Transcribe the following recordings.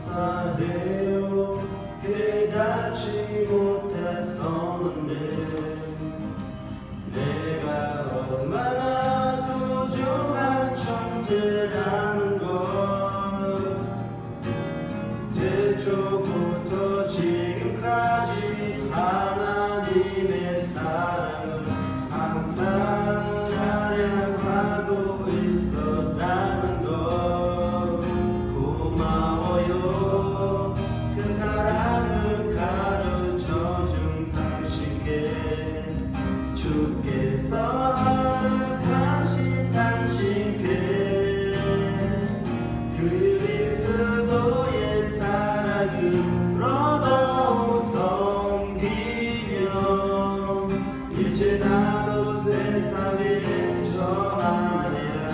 감사해요. 깨닫지 못했었는데 내가 얼마나 소중한 존재라는 걸 태초부터 지금까지 하나님의 사랑을 항상 찬양하고 있었다는 것 고마워요. 그 사랑을 가르쳐준 당신께 주께서 허락하신 당신께 그리스도의 사랑으로 더욱 섬기며 이제 나도 세상에 전하리라.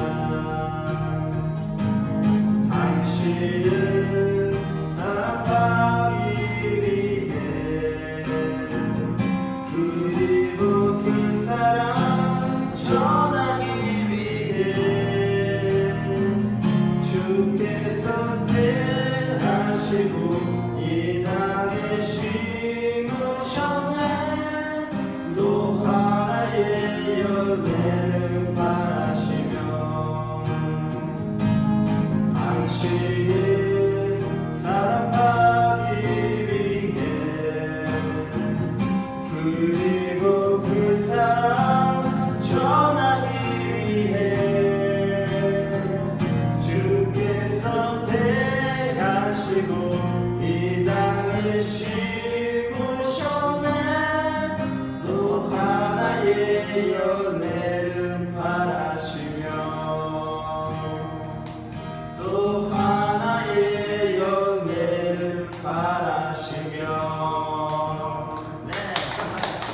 당신은 사랑받기 위해 그리고 그 사랑 전하기 위해 주께서 태하시고